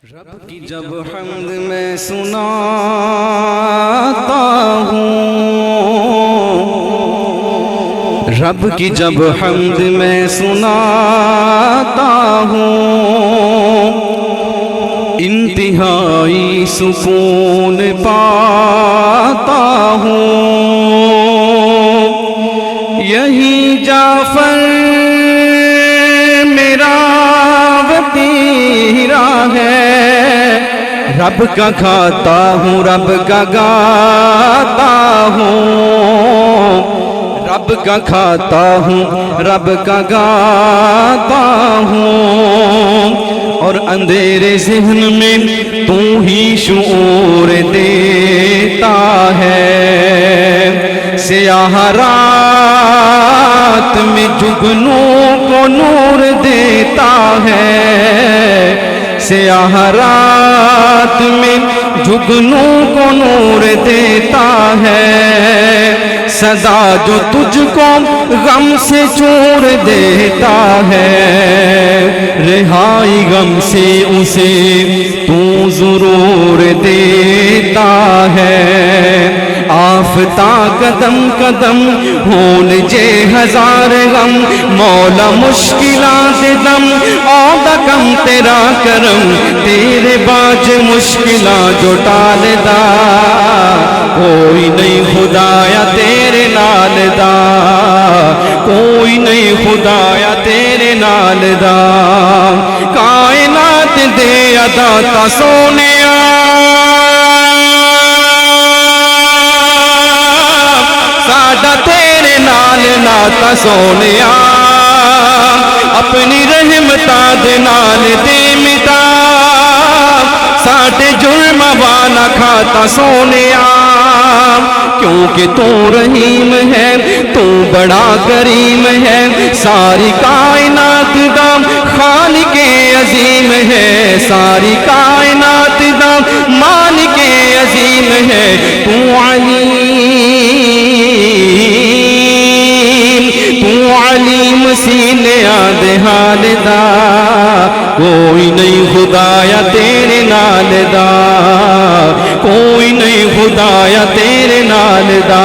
رب کی جب حمد میں سناتا ہوں، رب کی جب حمد میں سناتا ہوں، انتہائی سکون پاتا ہوں۔ یہی جعفر میرا وطیرہ ہے، رب کا کھاتا ہوں، رب کا گاتا ہوں، رب کا کھاتا ہوں، رب کا گاتا ہوں۔ اور اندھیرے ذہن میں تو ہی شعور دیتا ہے، سیاہ رات میں جگنوں کو نور دیتا ہے، سیاہ رات میں جگنوں کو نور دیتا ہے۔ صدا جو تجھ کو غم سے چور دیتا ہے، رہائی غم سے اسے تو ضرور دیتا ہے۔ آفتہ قدم قدم ہون جے ہزار غم، مولا مشکلات دم آدھا کم تیرا کرم، تیرے باج مشکلات جو ٹال دا، کوئی نہیں خدایا تیرے نال دا، کوئی نہیں خدایا تیرے نال دا۔ کائنات دے ادا تا سونیا، ساڈا تیرے نال ناتا سونیا، اپنی رحمتاں دے نال دے مٹا، ساڈے جرم والا کھاتا سونیا۔ کیونکہ تو رحیم ہے، تو بڑا کریم ہے، ساری کائنات دا خالق عظیم ہے، ساری کائنات دا مالک عظیم ہے۔ تو علیم سینے آدھے حال دا، کوئی نہیں خدایا تیرے نال دا، کوئی نہیں خدایا تیرے نال دا۔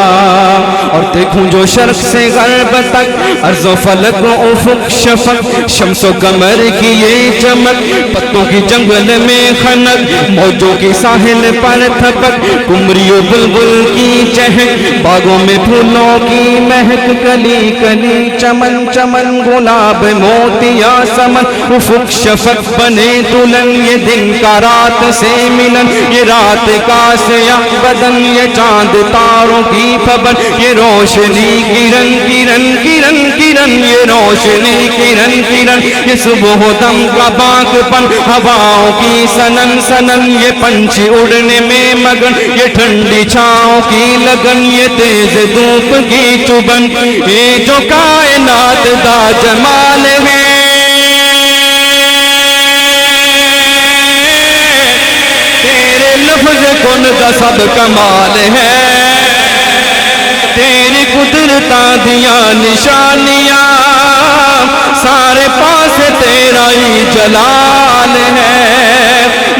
اور دیکھوں جو شرق سے غرب تک، ارض و فلک و افق شفق، شمس و قمر کی یہ چمک، پتوں کی جنگل میں خنک، موجوں کی ساحل پر تھپک، قمری و بلبل کی چہک، باغوں میں پھولوں کی مہک، کلی کلی چمن چمن، گلاب موتیا سمن، افق شفق بنے دلہن، یہ دن کا رات سے ملن، یہ رات کا سیاہ بدن، یہ چاند تاروں کی پبن، یہ روشنی کرن کرن کرن کرن، یہ روشنی کرن کرن، یہ صبح دم کا باغ پن، ہواؤں کی سنن سنن، یہ پنچھی اڑنے میں مگن، یہ ٹھنڈی چھاؤں کی لگن، یہ تیز دھوپ کی چبن، یہ جو کائنات دا جمال ہے، تیرے لفظ کن دا سب کمال ہے، تیری قدرتاں دیاں نشانیاں، سارے پاس تیرا ہی جلال ہے۔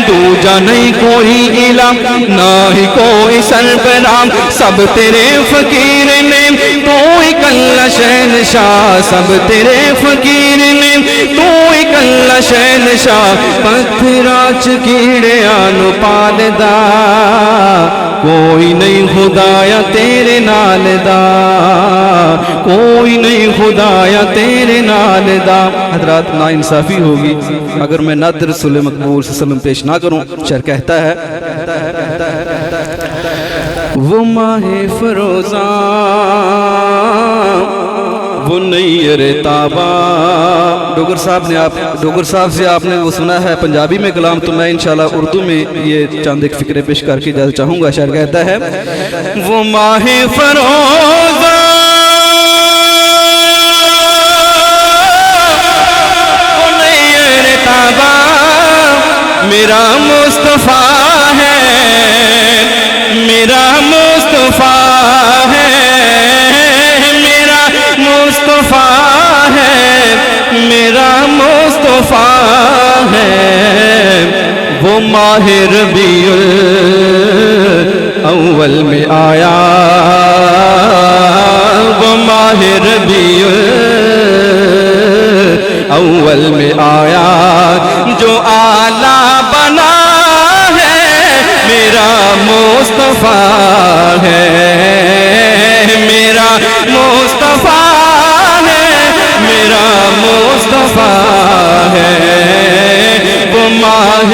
دوجا نہیں کوئی الہ، نہ ہی کوئی سربراہ، سب تیرے فقیر نے، تو اکلا شہنشاہ، سب تیرے فقیر نے، تو اکلا شہنشاہ، پتھراں چ کیڑیاں نو پالدا، کوئی نہیں خدایا تیرے نال دا، کوئی نہیں خدایا تیرے نال دا۔ حضرات ناانصافی ہوگی اگر میں نعت رسول مقبول صلی اللہ علیہ وسلم پیش نہ کروں۔ شعر کہتا ہے، وہ ماہ فروزاں وہ نیر تابا۔ ڈوگر صاحب سے آپ نے وہ سنا ہے پنجابی میں کلام، تو میں انشاءاللہ اردو میں یہ چند ایک فکرے پیش کر کے اجازت چاہوں گا۔ شعر کہتا ہے، وہ ماہ فروزاں وہ نیر تابا، میرا مصطفیٰ ہے، میرا مصطفیٰ ہے، میرا مصطفیٰ ہے، میرا مصطفیٰ ہے، وہ وہ ماہ ربیع الاول میں آیا، وہ ماہ ربیع الاول میں آیا، جو آلہ بنا ہے میرا مصطفیٰ ہے، میرا مصطفیٰ ہے، میرا مصطفیٰ ہے، وہ ماہ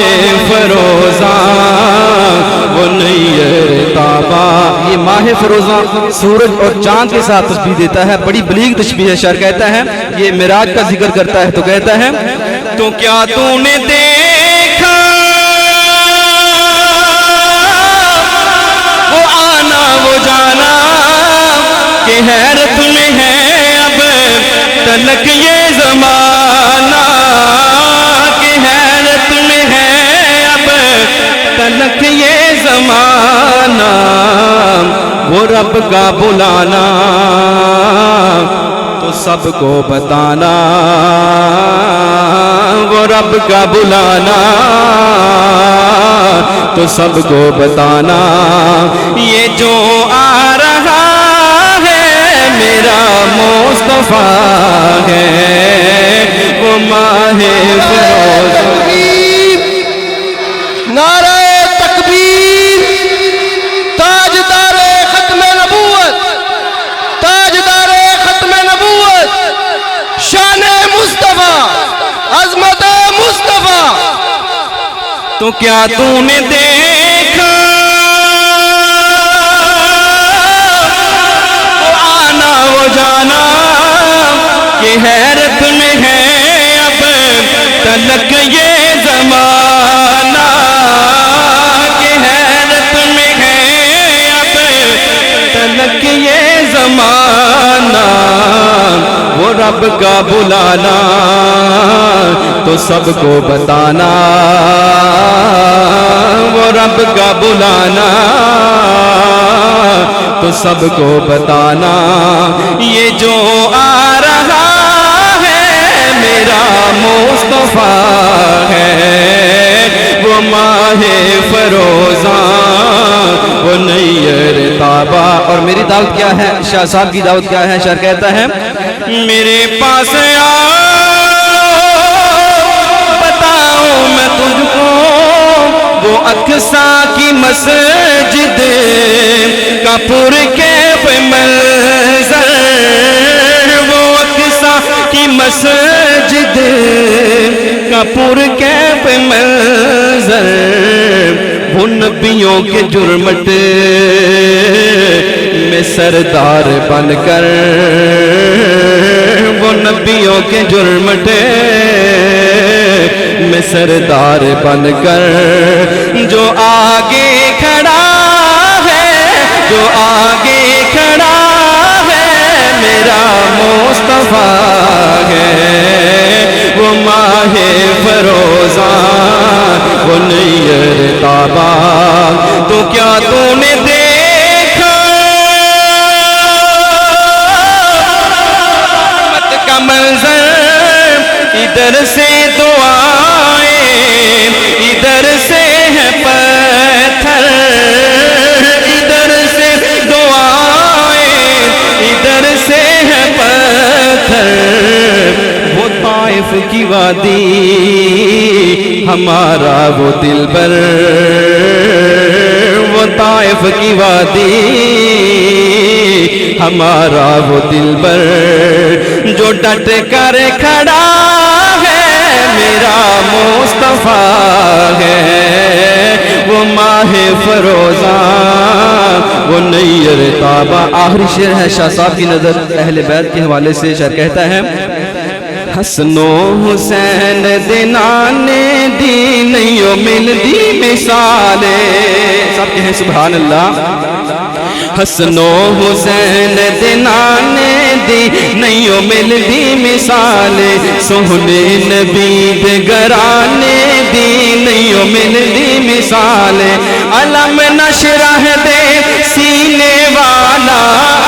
فروزاں وہ نیر تابا۔ یہ ماہ فروزاں سورج اور چاند کے ساتھ تشبیہ دیتا ہے، بڑی بلیغ تشبیہ ہے۔ شاعر کہتا ہے، یہ معراج کا ذکر کرتا ہے تو کہتا ہے، تو کیا تو نے دیکھا وہ آنا وہ جانا کہ حیرت میں ہے اب تلک یہ زمانہ، کہ حیرت میں ہے اب تلک یہ زمانہ، وہ رب کا بلانا تو سب کو بتانا، وہ رب کا بلانا تو سب کو بتانا، یہ جو آ رہا ہے میرا مصطفیٰ ہے، وہ ماہ فروزاں۔ نعرہ تکبیر، تاجدار ختم نبوت، تاجدار ختم نبوت، شان مصطفیٰ، عظمت مصطفیٰ۔ تو کیا تو نے دیکھا وہ آنا وہ جانا کہ حیرت میں ہے اب تلک یہ زمانہ، کہ حیرت میں ہے اب تلک یہ زمانہ، وہ رب کا بلانا تو سب کو بتانا، وہ رب کا بلانا تو سب کو بتانا، یہ جو آ رہا ہے میرا مصطفیٰ ہے، وہ ماہ فروزاں وہ نیر تابا۔ اور میری دعوت کیا ہے؟ شاہ صاحب کی دعوت کیا ہے؟ شاعر کہتا ہے، میرے پاس آؤ بتاؤں میں تجھ کو وہ اقصیٰ کی مسجد کا پرکیف منظر، وہ اقصیٰ کی مسجد کا پرکیف منظر، وہ نبیوں کے جرمٹ میں سردار بن کر، وہ نبیوں کے جرمٹ میں سردار بن کر، جو آگے کھڑا ہے، جو آگے کھڑا ہے میرا مصطفیٰ ہے، وہ ماہ فروزاں وہ نیر تابا۔ تو کیا تو نے دیکھا مت کا منظر، ادھر سے دعائیں ادھر سے ہے پتھر، ادھر سے دعائیں ادھر سے ہے پتھر، وہ طائف کی وادی ہمارا وہ دلبر، وہ طائف کی وادی ہمارا وہ دلبر، جو ڈٹ کر کھڑا ہے میرا مصطفیٰ ہے، وہ ماہ فروزاں وہ نیر تابا۔ آخری شعر ہے شاہ صاحب کی نظر اہل بیت کے حوالے سے۔ شاعر کہتا ہے، حسن و حسین دے نانے دی نہیں ملدی مثالے، سب کہیں سبحان اللہ۔ حسن و حسین دے نانے دی نہیں ملدی مثالے، سہنے نبی دے گرانے دی نہیں ملدی مثالے، علم نشرح دے سینے والا،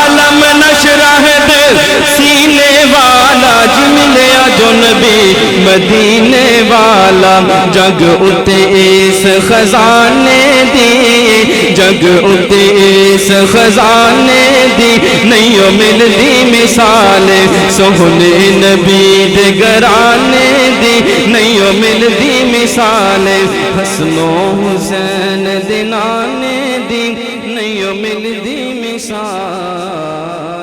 علم نشرح دے سینے والا جی ملیا جو نبی مدینے والا جگ اتے اس خزانے دی جگ اتے اس خزانے دی نہیں ملدی مثال سونے نبی دے گرانے دی نہیں ملدی مثال حسن و حسین دے نانے دی نہیں ملدی مثال